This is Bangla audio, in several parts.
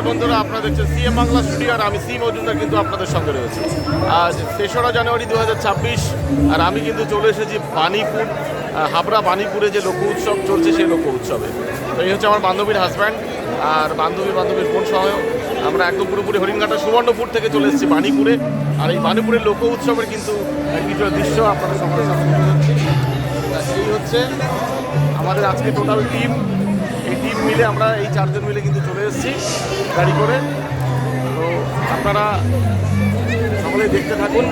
নমস্কার বন্ধুরা, আপনারা দেখছেন সিএম বাংলা স্টুডিও আর আমি সি মজুমদার কিন্তু আপনাদের সঙ্গে রয়েছে। আজ 3রা জানুয়ারি 2026 আর আমি কিন্তু চলে এসেছি বাণীপুর, হাবড়া বাণীপুরে যে লোক উৎসব চলছে সেই লোক উৎসবে। তো এই হচ্ছে আমার বান্ধবীর হাজব্যান্ড আর বান্ধবীর বোন সহ আমরা একদম পুরোপুরি হরিণঘাটা সুবর্ণপুর থেকে চলে এসেছি বাণীপুরে। আর এই বাণীপুরের লোক উৎসবের কিন্তু কিছু দৃশ্য আপনাদের সঙ্গে সামনে তুলে ধরছি। এই হচ্ছে আমাদের আজকে টোটাল টিম। এই টিম মিলে আমরা এই 4 জন মিলে কিন্তু চলে এসেছি গাড়ি করে। তো আপনারা সকলেই দেখতে থাকুন,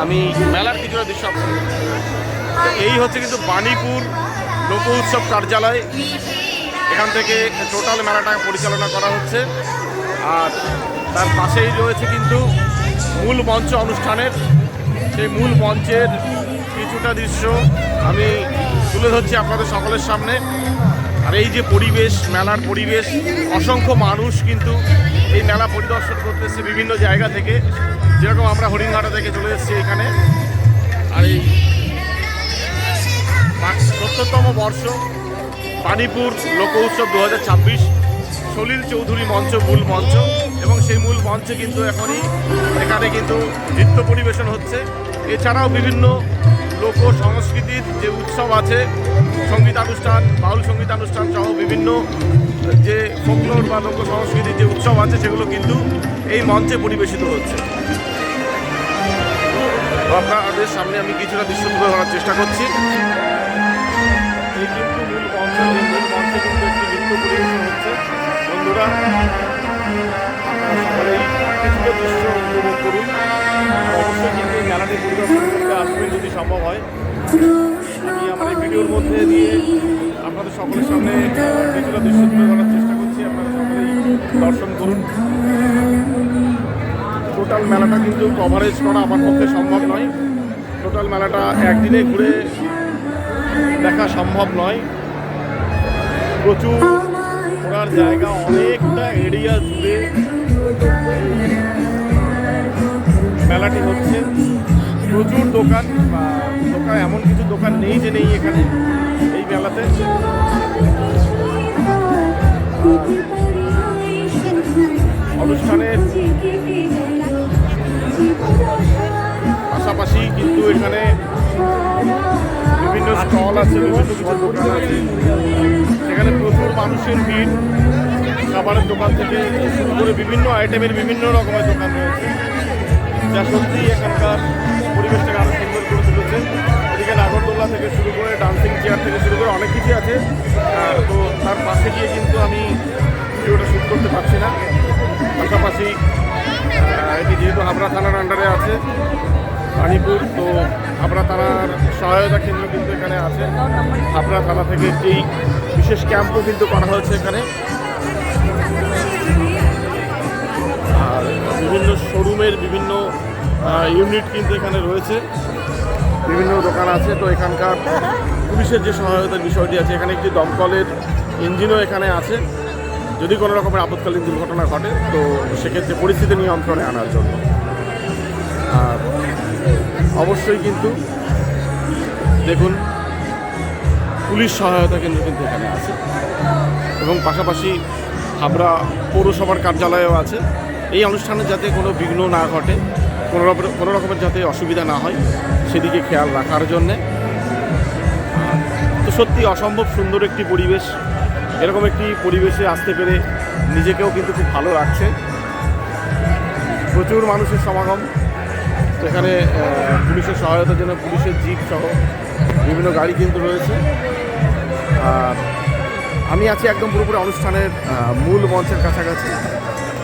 আমি মেলার কিছুটা দৃশ্য আপনাদের। এই হচ্ছে কিন্তু বাণীপুর লোক উৎসব কার্যালয়, এখান থেকে টোটাল মেলাটা পরিচালনা করা হচ্ছে। আর তার পাশেই রয়েছে কিন্তু মূল মঞ্চ অনুষ্ঠানের, সেই মূল মঞ্চের কিছুটা দৃশ্য আমি তুলে ধরছি আপনাদের সকলের সামনে। আর এই যে পরিবেশ, মেলার পরিবেশ, অসংখ্য মানুষ কিন্তু এই মেলা পরিদর্শন করতে এসেছে বিভিন্ন জায়গা থেকে, যেরকম আমরা হরিণঘাটা থেকে চলে এসেছি এখানে। আর এই 70তম বর্ষ বাণীপুর লোক উৎসব 2026, সলিল চৌধুরী মঞ্চ মূল মঞ্চ, এবং সেই মূল মঞ্চে কিন্তু এখনই এখানে কিন্তু নৃত্য পরিবেশন হচ্ছে। এছাড়াও বিভিন্ন লোক সংস্কৃতির যে উৎসব আছে, সঙ্গীতানুষ্ঠান, বাউল সঙ্গীতানুষ্ঠান সহ বিভিন্ন যে ফোকলোর বা লোক সংস্কৃতির যে উৎসব আছে সেগুলো কিন্তু এই মঞ্চে পরিবেশিত হচ্ছে। আপনাদের সামনে আমি কিছুটা দৃশ্য তুলে ধরার চেষ্টা করছি। এই কিন্তু মূল মঞ্চে কিন্তু একটি নৃত্য পরিবেশন হচ্ছে। বন্ধুরা, আপনারা সকলেই কিছুটা দৃশ্য উপভোগ করুন। অবশ্যই কিন্তু এই মেলাটি পরিদর্শন করতে আসবেন যদি সম্ভব হয়। আমি আমার এই ভিডিওর মধ্যে দিয়ে আপনাদের সকলের সামনে কিছুটা দৃশ্য তুলে ধরার চেষ্টা করছি, আপনারা সকলেই দর্শন করুন। টোটাল মেলাটা কিন্তু কভারেজ করা আমার পক্ষে সম্ভব নয়, টোটাল মেলাটা একদিনে ঘুরে দেখা সম্ভব নয়। প্রচুর ঘোরার জায়গা, অনেকটা এরিয়া জুড়ে মেলাটি হচ্ছে। প্রচুর দোকান এমন কিছু দোকান নেই যে নেই এখানে এই মেলাতে। অনুষ্ঠানের পাশাপাশি কিন্তু এখানে বিভিন্ন স্টল আছে, বিভিন্ন কিছু দোকান আছে, সেখানে প্রচুর মানুষের ভিড়। খাবারের দোকান থেকে শুরু করে বিভিন্ন আইটেমের বিভিন্ন রকমের দোকান রয়েছে, যা সত্যিই এখানকার পরিবেশটাকে আরও সুন্দর করে তুলেছে। এদিকে নাগরদোল্লা থেকে শুরু করে ডান্সিং চেয়ার থেকে শুরু করে অনেক কিছু আছে। তো তার পাশে গিয়ে কিন্তু আমি ভিডিওটা শ্যুট করতে পারছি না। পাশাপাশি এটি যেহেতু হাবড়া থানার আন্ডারে আছে বাণীপুর, তো হাবড়া থানার সহায়তা কেন্দ্র কিন্তু এখানে আছে। হাবড়া থানা থেকে একটি বিশেষ ক্যাম্পও কিন্তু করা হয়েছে এখানে। আর বিভিন্ন শোরুমের বিভিন্ন ইউনিট কিন্তু এখানে রয়েছে, বিভিন্ন দোকান আছে। তো এখানকার পুলিশের যে সহায়তার বিষয়টি আছে, এখানে একটি দমকলের ইঞ্জিনও এখানে আছে, যদি কোনো রকমের আপৎকালীন দুর্ঘটনা ঘটে তো সেক্ষেত্রে পরিস্থিতি নিয়ন্ত্রণে আনার জন্য। আর অবশ্যই কিন্তু দেখুন পুলিশ সহায়তা কেন্দ্র কিন্তু এখানে আছে, এবং পাশাপাশি হাবড়া পৌরসভার কার্যালয়ও আছে। এই অনুষ্ঠানে যাতে কোনো বিঘ্ন না ঘটে, কোনো রকমের যাতে অসুবিধা না হয় সেদিকে খেয়াল রাখার জন্যে। তো সত্যি অসম্ভব সুন্দর একটি পরিবেশ। এরকম একটি পরিবেশে আসতে পেরে নিজেকেও কিন্তু খুব ভালো লাগছে। প্রচুর মানুষের সমাগম। তো এখানে পুলিশের সহায়তার জন্য পুলিশের জিপ সহ বিভিন্ন গাড়ি কিন্তু রয়েছে। আর আমি আছি একদম পুরোপুরি অনুষ্ঠানের মূল মঞ্চের কাছাকাছি,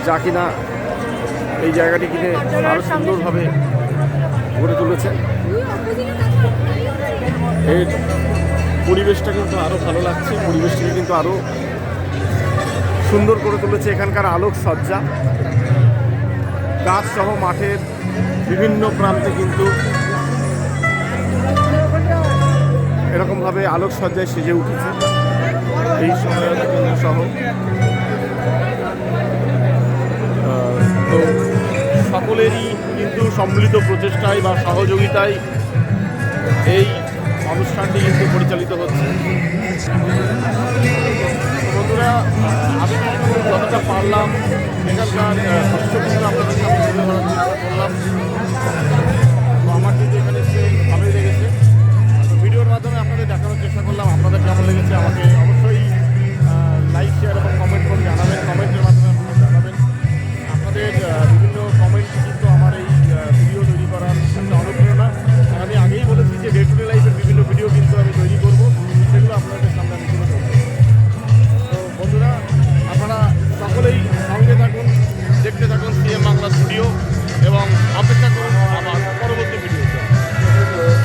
যা কিনা এই জায়গাটি কিনে আরও সুন্দরভাবে গড়ে তুলেছে। এর পরিবেশটা কিন্তু আরও ভালো লাগছে, পরিবেশটাকে কিন্তু আরও সুন্দর করে তুলেছে এখানকার আলোকসজ্জা। গাছ সহ মাঠের বিভিন্ন প্রান্তে কিন্তু এরকমভাবে আলোকসজ্জায় সেজে উঠেছে এই সহায়তা কেন্দ্র সহ। তো সকলেরই কিন্তু সম্মিলিত প্রচেষ্টায় বা সহযোগিতায় এই অনুষ্ঠানটি কিন্তু পরিচালিত হচ্ছে। বন্ধুরা আমি কিন্তু যতটা পারলাম এখানকার দৃশ্যগুলো আপনাদের সামনে তুলে ধরার চেষ্টা করলাম।